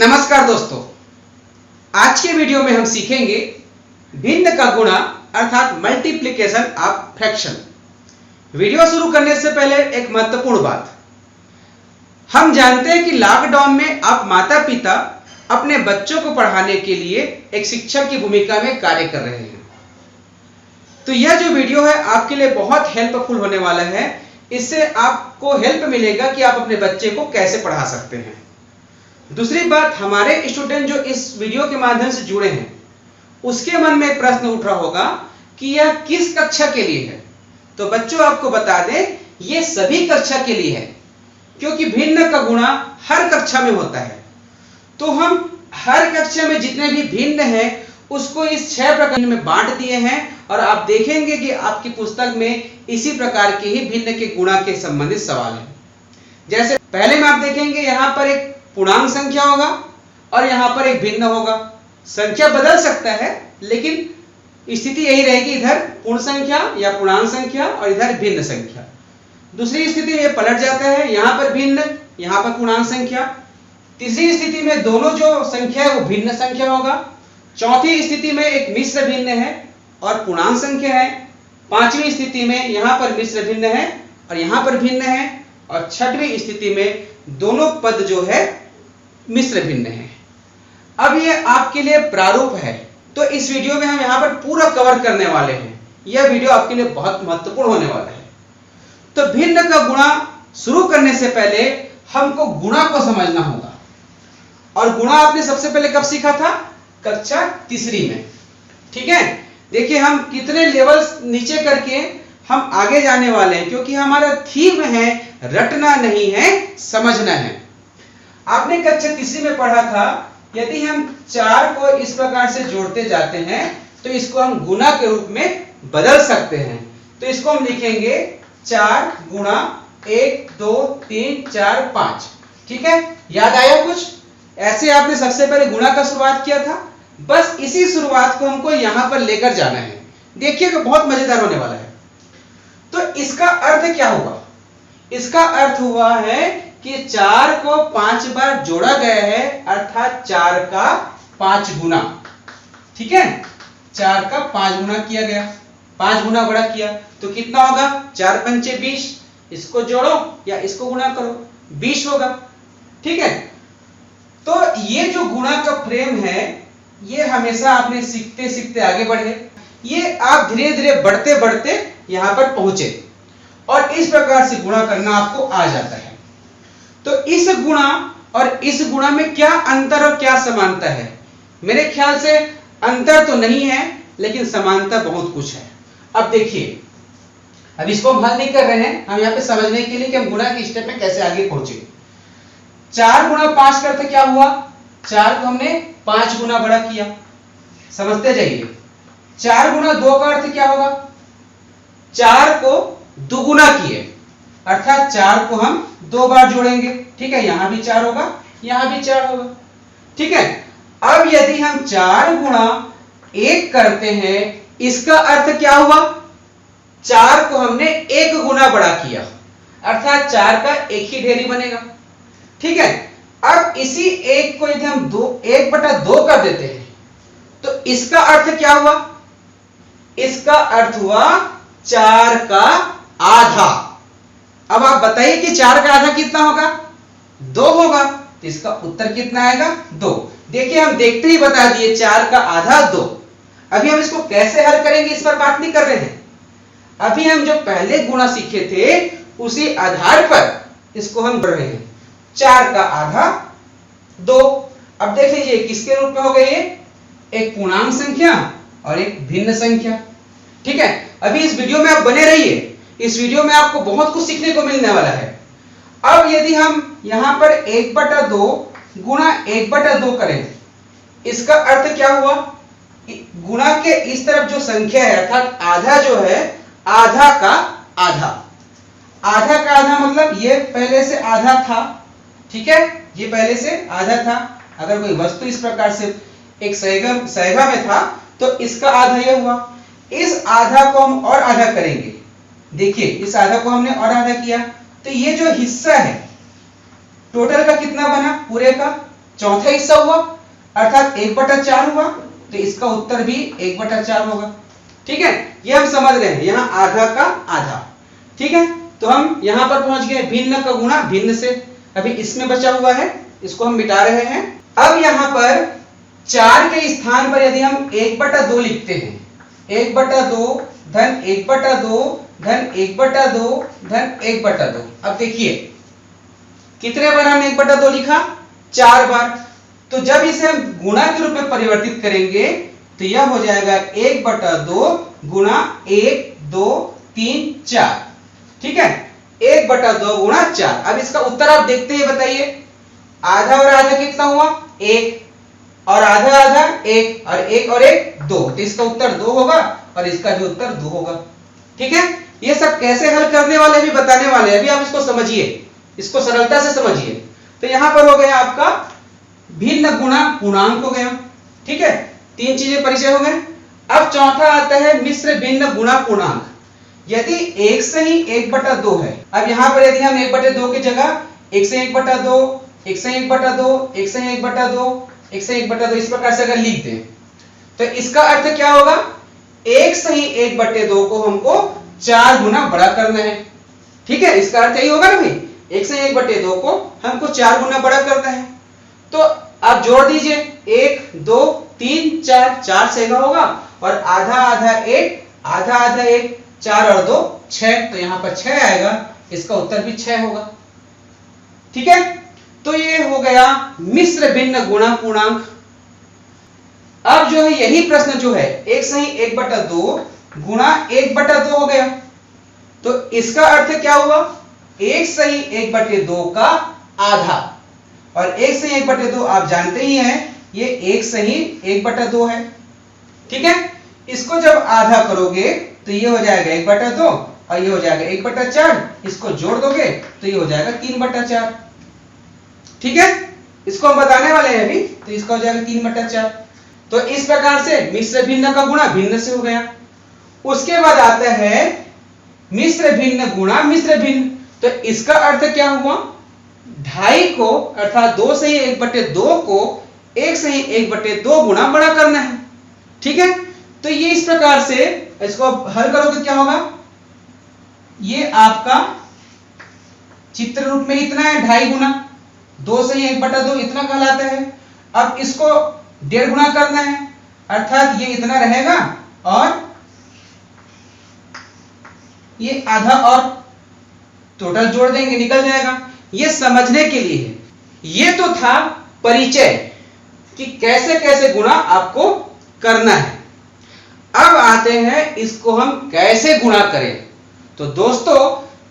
नमस्कार दोस्तों, आज के वीडियो में हम सीखेंगे भिन्न का गुणा अर्थात मल्टीप्लिकेशन ऑफ फ्रैक्शन। वीडियो शुरू करने से पहले एक महत्वपूर्ण बात, हम जानते हैं कि लॉकडाउन में आप माता पिता अपने बच्चों को पढ़ाने के लिए एक शिक्षक की भूमिका में कार्य कर रहे हैं। तो यह जो वीडियो है आपके लिए बहुत हेल्पफुल होने वाला है। इससे आपको हेल्प मिलेगा कि आप अपने बच्चे को कैसे पढ़ा सकते हैं। दूसरी बात, हमारे स्टूडेंट जो इस वीडियो के माध्यम से जुड़े हैं उसके मन में एक प्रश्न उठ रहा होगा कि यह किस कक्षा के लिए है। तो बच्चों, आपको बता दें, यह सभी कक्षा के लिए है, क्योंकि भिन्न का गुणा हर कक्षा में होता है। तो हम हर कक्षा में जितने भी भिन्न हैं उसको इस 6 प्रकार में बांट दिए हैं और आप देखेंगे कि आपकी पुस्तक में इसी प्रकार के ही भिन्न के गुणा के संबंधित सवाल हैं। जैसे पहले में आप देखेंगे यहाँ पर एक पूर्णांक संख्या होगा और यहाँ पर एक भिन्न होगा। संख्या बदल सकता है लेकिन स्थिति यही रहेगी, इधर पूर्ण संख्या या पूर्णांक संख्या और इधर भिन्न संख्या। दूसरी स्थिति में पलट जाता है, यहाँ पर भिन्न, यहाँ पर पूर्णांक संख्या। तीसरी स्थिति में दोनों जो संख्या है वो भिन्न संख्या होगा। चौथी स्थिति में एक मिश्र भिन्न है और पूर्णांक संख्या है। पांचवी स्थिति में यहाँ पर मिश्र भिन्न है और यहाँ पर भिन्न है और छठवीं स्थिति में दोनों पद जो है मिश्र भिन्न है। अब ये आपके लिए प्रारूप है, तो इस वीडियो में हम यहाँ पर पूरा कवर करने वाले हैं। यह वीडियो आपके लिए बहुत महत्वपूर्ण होने वाला है। तो भिन्न का गुणा शुरू करने से पहले हमको गुणा को समझना होगा। और गुणा आपने सबसे पहले कब सीखा था? कक्षा तीसरी में। ठीक है, देखिए हम कितने लेवल्स नीचे करके हम आगे जाने वाले हैं, क्योंकि हमारा थीम है रटना नहीं है, समझना है। आपने कक्षा तीसरी में पढ़ा था, यदि हम 4 को इस प्रकार से जोड़ते जाते हैं तो इसको हम गुणा के रूप में बदल सकते हैं। तो इसको हम लिखेंगे 4 गुणा 1 2 3 4 5। ठीक है, याद आया कुछ? ऐसे आपने सबसे पहले गुणा का शुरुआत किया था। बस इसी शुरुआत को हमको यहां पर लेकर जाना है। देखिएगा, बहुत मजेदार होने वाला है। तो इसका अर्थ क्या हुआ? इसका अर्थ हुआ है कि 4 को 5 बार जोड़ा गया है, अर्थात 4 का 5 गुना। ठीक है, 4 का 5 गुना किया गया, 5 गुना बड़ा किया तो कितना होगा? 4 पंचे 20। इसको जोड़ो या इसको गुणा करो, 20 होगा। ठीक है, तो ये जो गुणा का फ्रेम है ये हमेशा आपने सीखते सीखते आगे बढ़े। ये आप धीरे धीरे बढ़ते बढ़ते यहां पर पहुंचे और इस प्रकार से गुणा करना आपको आ जाता है। तो इस गुणा और इस गुणा में क्या अंतर और क्या समानता है? मेरे ख्याल से अंतर तो नहीं है, लेकिन समानता बहुत कुछ है। अब देखिए, अब इसको हम हल नहीं कर रहे हैं, हम यहाँ पे समझने के लिए कि हम गुणा की स्टेप में कैसे आगे पहुंचे। 4 गुणा 5 का अर्थ क्या हुआ? 4 को हमने 5 गुना बड़ा किया। समझते जाइए। 4 गुणा 2 का अर्थ क्या होगा? 4 को दुगुना किए, अर्थात 4 को हम 2 बार जोड़ेंगे। ठीक है, यहां भी 4 होगा, यहां भी 4 होगा। ठीक है, अब यदि हम 4 गुणा 1 करते हैं, इसका अर्थ क्या हुआ? 4 को हमने 1 गुना बड़ा किया, अर्थात 4 का एक ही ढेरी बनेगा। ठीक है, अब इसी 1 को यदि हम 1/2 कर देते हैं तो इसका अर्थ क्या हुआ? इसका अर्थ हुआ 4 का आधा। अब आप बताइए कि 4 का आधा कितना होगा? 2 होगा। तो इसका उत्तर कितना आएगा? 2। देखिए, हम देखते ही बता दिए 4 का आधा 2। अभी हम इसको कैसे हल करेंगे इस पर बात नहीं कर रहे हैं। अभी हम जो पहले गुणा सीखे थे उसी आधार पर इसको हम बढ़ रहे हैं। 4 का आधा 2। अब देख लीजिए किसके रूप में हो गई ये? एक पूर्णांक संख्या और एक भिन्न संख्या। ठीक है, अभी इस वीडियो में आप बने रहिए, इस वीडियो में आपको बहुत कुछ सीखने को मिलने वाला है। अब यदि हम यहां पर 1/2 गुणा 1/2 करें, इसका अर्थ क्या हुआ? गुणा के इस तरफ जो संख्या है, अर्थात आधा जो है, आधा का आधा। आधा का आधा मतलब ये पहले से आधा था। ठीक है, ये पहले से आधा था। अगर कोई वस्तु इस प्रकार से एक सैगा में था तो इसका आधा यह हुआ। इस आधा को हम और आधा करेंगे। देखिए, इस आधा को हमने और आधा किया तो ये जो हिस्सा है टोटल का कितना बना पूरे का? चौथा हिस्सा हुआ अर्थात 1/4 हुआ, तो इसका उत्तर भी 1/4 होगा। ठीक है, ये हम समझ रहे हैं, यहाँ आधा का आधा। ठीक है, तो हम यहां पर पहुंच गए भिन्न का गुणा भिन्न से। अभी इसमें बचा हुआ है, इसको हम मिटा रहे हैं। अब यहां पर 4 के स्थान पर यदि हम 1/2 लिखते हैं, 1/2 धन 1/2 धन 1/2 धन 1/2। अब देखिए कितने बार हम 1/2 लिखा, 4 बार। तो जब इसे हम गुणा के रूप में परिवर्तित करेंगे तो यह हो जाएगा 1/2 गुणा 1 2 3 4। ठीक है, 1/2 गुणा 4। अब इसका उत्तर आप देखते हैं, बताइए आधा और आधा कितना हुआ, 1 और आधा आधा 1 और 1 और 1 2, तो इसका उत्तर 2 होगा और इसका भी उत्तर 2 होगा। ठीक है, ये सब कैसे हल करने वाले भी बताने वाले हैं, अभी आप इसको समझिए, इसको सरलता से समझिए। तो यहां पर हो गया आपका भिन्न गुणा पूर्णांक हो गया। ठीक है, 3 चीजें परिचय हो गए। अब चौथा आता है मिश्र भिन्न गुणा पूर्णांक। यदि 1 से ही 1/2 है, अब यहां पर यदि हम 1/2 की जगह 1 से 1/2 1 से 1/2 1 से 1/2 1 से 1/2 इस प्रकार से अगर लिख दें तो इसका अर्थ क्या होगा, 1 से ही 1/2 को हमको 4 गुना बड़ा करना है। ठीक है, इसका अर्थ यही होगा ना भाई, 1 से 1/2 को हमको 4 गुना बड़ा करना है। तो आप जोड़ दीजिए 1 2 3 4, 4 से होगा और आधा आधा 1 आधा आधा 1, 4 और 2 6, तो यहां पर 6 आएगा, इसका उत्तर भी 6 होगा। ठीक है, तो ये हो गया मिश्र भिन्न गुणा पूर्णांक। अब जो है यही प्रश्न जो है 1 से ही 1/2 गुणा 1/2 हो गया, तो इसका अर्थ क्या हुआ, 1 से ही 1/2 का आधा, और 1 से 1/2 आप जानते ही हैं ये 1 से ही 1/2 है। ठीक है, इसको जब आधा करोगे तो ये हो जाएगा 1/2 और ये हो जाएगा 1/4, इसको जोड़ दोगे तो ये हो जाएगा 3/4। ठीक है, इसको हम बताने वाले हैं अभी, तो इसका हो जाएगा 3/4। तो इस प्रकार से मिश्र भिन्न का गुणा भिन्न से हो गया। उसके बाद आता है मिश्र भिन्न गुणा मिश्र भिन्न, तो इसका अर्थ क्या हुआ, 2.5 को अर्थात 2 से ही 1/2 को 1 से ही 1/2 गुना बड़ा करना है। ठीक है, तो ये इस प्रकार से इसको हल करोगे क्या होगा, ये आपका चित्र रूप में इतना है 2.5 गुना 2 से ही 1/2 इतना कहलाता है। अब इसको 1.5 गुना करना है अर्थात ये इतना रहेगा और ये आधा और टोटल जोड़ देंगे, निकल जाएगा। ये समझने के लिए है, ये तो था परिचय कि कैसे कैसे गुणा आपको करना है। अब आते हैं इसको हम कैसे गुणा करें। तो दोस्तों,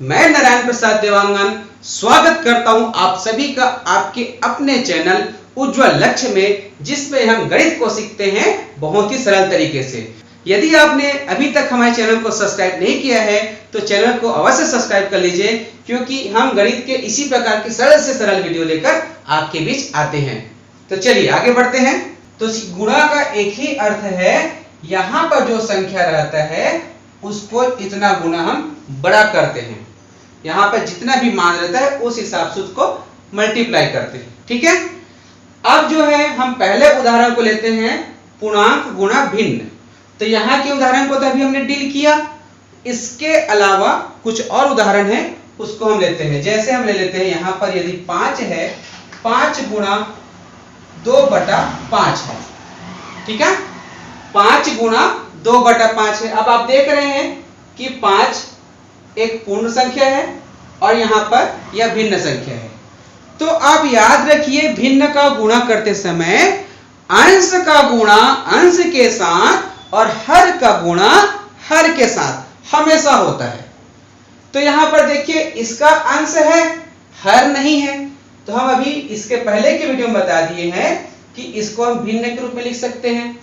मैं नारायण प्रसाद देवांगन स्वागत करता हूं आप सभी का आपके अपने चैनल उज्जवल लक्ष्य में, जिसमें हम गणित को सीखते हैं बहुत ही सरल तरीके से। यदि आपने अभी तक हमारे चैनल को सब्सक्राइब नहीं किया है तो चैनल को अवश्य सब्सक्राइब कर लीजिए, क्योंकि हम गणित के इसी प्रकार की सरल से सरल वीडियो लेकर आपके बीच आते हैं। तो चलिए आगे बढ़ते हैं। तो गुणा का एक ही अर्थ है, यहां पर जो संख्या रहता है उसको इतना गुना हम बड़ा करते हैं, यहां पर जितना भी मान रहता है उस हिसाब से उसको मल्टीप्लाई करते हैं। ठीक है, अब जो है हम पहले उदाहरण को लेते हैं पूर्णांक गुणा भिन्न। तो यहाँ के उदाहरण को तो अभी हमने डील किया, इसके अलावा कुछ और उदाहरण है उसको हम लेते हैं। जैसे हम ले लेते हैं यहाँ पर यदि 5 है, 5 गुणा 2/5 है। ठीक है, 5 गुणा 2/5 है। अब आप देख रहे हैं कि 5 एक पूर्ण संख्या है और यहाँ पर यह भिन्न संख्या है। तो आप याद रखिए भिन्न का गुणा करते समय अंश का गुणा अंश के साथ और हर का गुणा हर के साथ हमेशा होता है। तो यहां पर देखिए इसका अंश है, हर नहीं है, तो हम अभी इसके पहले के वीडियो में बता दिए हैं कि इसको हम भिन्न के रूप में लिख सकते हैं।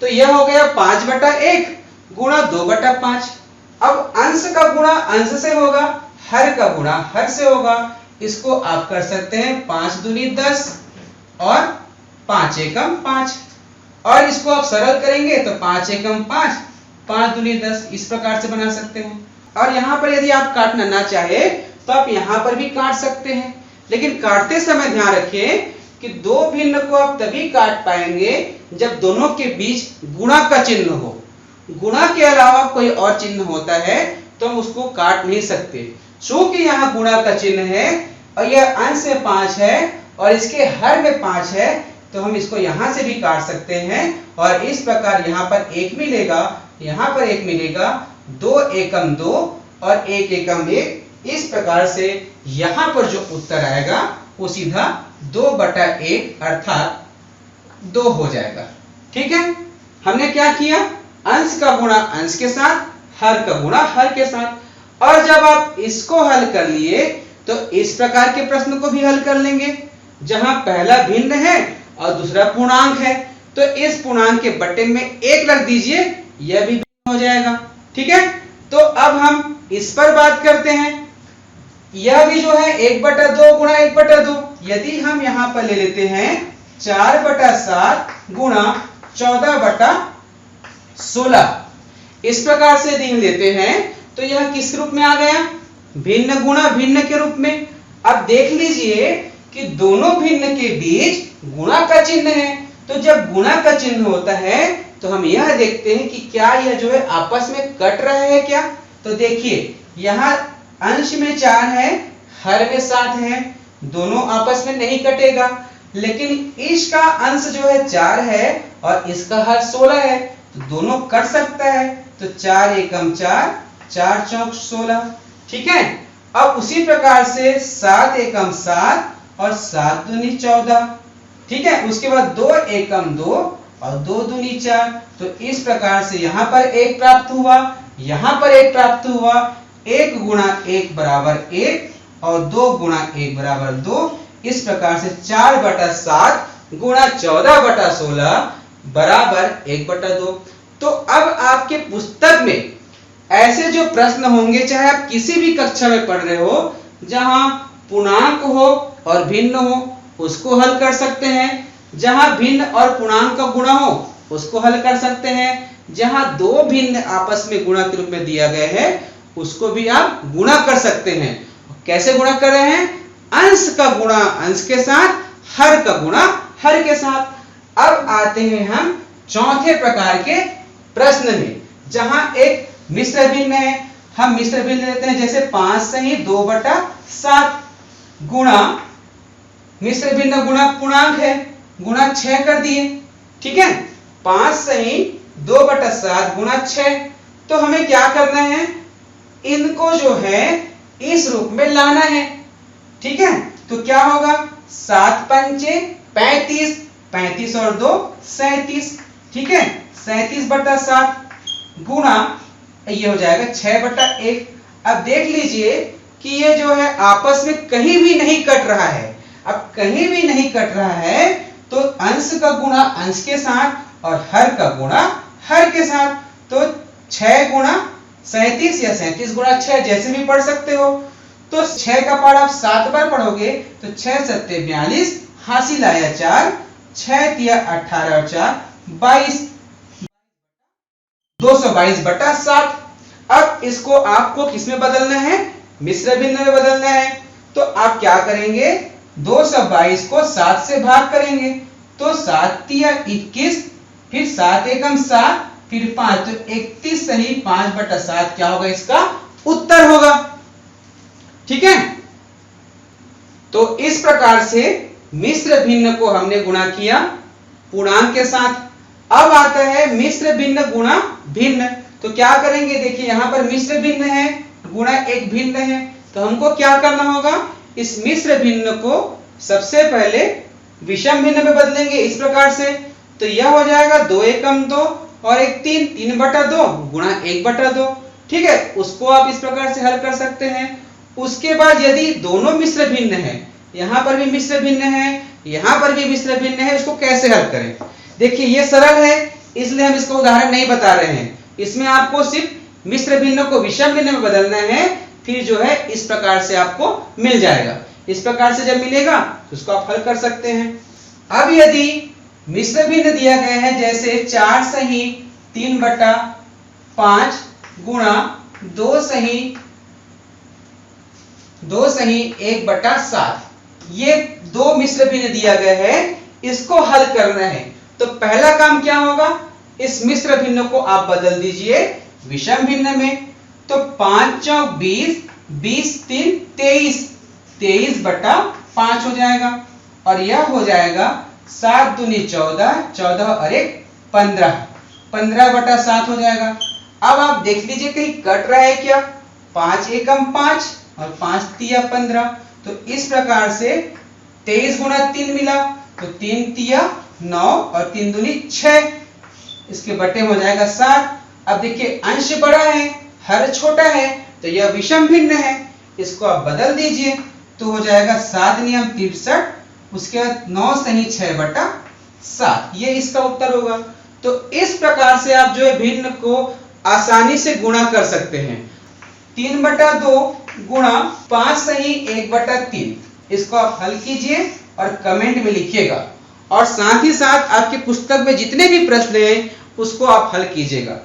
तो यह हो गया 5/1 गुणा 2/5। अब अंश का गुणा अंश से होगा, हर का गुणा हर से होगा। इसको आप कर सकते हैं 5 दूनी 10 और 5 एकम 5, और इसको आप सरल करेंगे तो 5 एकम 5, 5 दूनी 10, इस प्रकार से बना सकते हैं। और यहाँ पर यदि आप काटना ना चाहे तो आप यहाँ पर भी काट सकते हैं, लेकिन काटते समय ध्यान रखिए कि दो भिन्न को आप तभी काट पाएंगे जब दोनों के बीच गुणा का चिन्ह हो। गुणा के अलावा कोई और चिन्ह होता है तो हम उसको काट नहीं सकते। चूंकि यहाँ गुणा का चिन्ह है और यह अंश में 5 है और इसके हर में 5 है, तो हम इसको यहां से भी काट सकते हैं और इस प्रकार यहाँ पर 1 मिलेगा, यहाँ पर 1 मिलेगा, 2 एकम 2 और 1 एकम 1। इस प्रकार से यहाँ पर जो उत्तर आएगा वो सीधा 2/1 अर्थात 2 हो जाएगा। ठीक है, हमने क्या किया, अंश का गुणा अंश के साथ, हर का गुणा हर के साथ। और जब आप इसको हल कर लिए तो इस प्रकार के प्रश्न को भी हल कर लेंगे, जहां पहला भिन्न है और दूसरा पूर्णांक है, तो इस पूर्णांक के बट्टे में 1 रख दीजिए, यह भी भिन्न हो जाएगा। ठीक है, तो अब हम इस पर बात करते हैं। यह भी जो है 1/2 गुणा 1/2, यदि हम यहां पर ले लेते हैं 4/7 गुणा 14/16, इस प्रकार से यदि लेते हैं तो यह किस रूप में आ गया, भिन्न गुणा भिन्न के रूप में। अब देख लीजिए कि दोनों भिन्न के बीच गुणा का चिन्ह है, तो जब गुणा का चिन्ह होता है तो हम यह देखते हैं कि क्या यह जो है आपस में कट रहे हैं क्या। तो देखिए यहाँ अंश में 4 है, हर में 7 है, दोनों आपस में नहीं कटेगा, लेकिन इसका अंश जो है 4 है और इसका हर 16 है, तो दोनों कट सकता है। तो 4 एकम 4, 4 चौक 16। ठीक है, अब उसी प्रकार से 7 एकम 7 और 7 दूनी 14। ठीक है, उसके बाद 2 एकम 2 और 2 दूनी 4। तो इस प्रकार से यहाँ पर 1 प्राप्त हुआ, यहाँ पर 1 प्राप्त हुआ। 1 गुणा 1 बराबर 1 और 2 गुणा 1 बराबर 2। इस प्रकार से 4/7 गुणा 14/16 बराबर 1/2। तो अब आपके पुस्तक में ऐसे जो प्रश्न होंगे, चाहे आप किसी भी कक्षा में पढ़ रहे हो, जहां पूर्णांक हो और भिन्न हो उसको हल कर सकते हैं, जहां भिन्न और पूर्णांक का गुणा हो उसको हल कर सकते हैं, जहां दो भिन्न आपस में गुणा के रूप में दिया गया है उसको भी आप गुणा कर सकते हैं। कैसे गुणा कर रहे हैं, अंश का गुणा अंश के साथ, हर का गुणा हर के साथ। अब आते हैं हम चौथे प्रकार के प्रश्न में, जहां एक मिश्र भिन्न है। हम मिश्र भिन्न लेते हैं, जैसे 5 सही 2/7 गुणा मिश्र भिन्न गुणा पूर्णांक है, गुणा 6 कर दिए। ठीक है, 5 सही 2/7 गुणा 6। तो हमें क्या करना है, इनको जो है इस रूप में लाना है। ठीक है, तो क्या होगा, 7 पंचे 35, 35 और 2 37। ठीक है, 37/7 गुणा ये हो जाएगा 6/1। अब देख लीजिए कि ये जो है आपस में कहीं भी नहीं कट रहा है। अब कहीं भी नहीं कट रहा है तो अंश का गुणा अंश के साथ और हर का गुणा हर के साथ। तो 6 गुणा 37 या 37 गुणा 6 जैसे भी पढ़ सकते हो। तो 6 का पाठ आप 7 बार पढ़ोगे तो 6 सत्ते 42, हासिल आया 4, 6 तिया 18 और 4 22, 222/7। अब इसको आपको किसमें बदलना है, मिश्र भिन्न में बदलना है। तो आप क्या करेंगे, 222 को 7 से भाग करेंगे, तो 7 तिया 21, फिर 7 एकम 7, फिर 5, तो 31 सही 5/7 क्या होगा, इसका उत्तर होगा। ठीक है, तो इस प्रकार से मिश्र भिन्न को हमने गुणा किया पूर्णांक के साथ। अब आता है मिश्र भिन्न गुणा भिन्न। तो क्या करेंगे, देखिए यहां पर मिश्र भिन्न है गुणा एक भिन्न है, तो हमको क्या करना होगा, इस मिश्र भिन्न को सबसे पहले विषम भिन्न में बदलेंगे इस प्रकार से। तो यह हो जाएगा 2 एकम 2 और 1 3, 3/2 गुणा 1/2। ठीक है, उसको आप इस प्रकार से हल कर सकते हैं। उसके बाद यदि दोनों मिश्र भिन्न है, यहां पर भी मिश्र भिन्न है, यहां पर भी मिश्र भिन्न है, इसको कैसे हल करें। देखिए ये सरल है, इसलिए हम इसको उदाहरण नहीं बता रहे हैं। इसमें आपको सिर्फ मिश्र भिन्न को विषम भिन्न में बदलना है, फिर जो है इस प्रकार से आपको मिल जाएगा। इस प्रकार से जब मिलेगा तो उसको आप हल कर सकते हैं। अब यदि मिश्र भिन्न दिया गया है, जैसे 4 सही 3/5 गुणा 2 सही 1/7, ये दो मिश्र भिन्न दिया गया है, इसको हल करना है। तो पहला काम क्या होगा, इस मिश्र भिन्न को आप बदल दीजिए विषम भिन्न में। तो 5 चौक 20, 20 3 23, 23/5 हो जाएगा और यह हो जाएगा 7 दूनी 14, 14 और 1 15, 15/7 हो जाएगा। अब आप देख लीजिए कहीं कट रहा है क्या, 5 एकम 5 और 5 तिया 15। तो इस प्रकार से 23 गुणा 3 मिला, तो 3 तिया 9 और 3 दूनी 6, इसके बटे हो जाएगा 7। अब देखिए अंश बड़ा है, हर छोटा है, तो यह विषम भिन्न है, इसको आप बदल दीजिए तो हो जाएगा 7 नियम 63, उसके बाद 9 सही 6/7, ये इसका उत्तर होगा। तो इस प्रकार से आप जो है भिन्न को आसानी से गुणा कर सकते हैं। 3/2 गुणा 5 सही 1/3, इसको आप हल कीजिए और कमेंट में लिखिएगा, और साथ ही साथ आपकी पुस्तक में जितने भी प्रश्न हैं उसको आप हल कीजिएगा।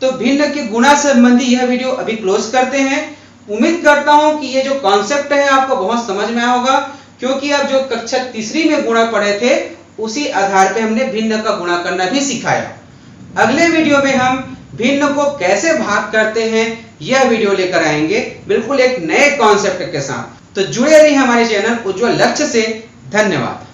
तो भिन्न के गुणा संबंधी यह वीडियो अभी क्लोज करते हैं। उम्मीद करता हूं कि ये जो कॉन्सेप्ट है आपको बहुत समझ में आया होगा, क्योंकि आप जो कक्षा तीसरी में गुणा पढ़े थे उसी आधार पे हमने भिन्न का गुणा करना भी सिखाया। अगले वीडियो में हम भिन्न को कैसे भाग करते हैं यह वीडियो लेकर आएंगे, बिल्कुल एक नए कॉन्सेप्ट के साथ। तो जुड़े रहिए हमारे चैनल उज्ज्वल लक्ष्य से। धन्यवाद।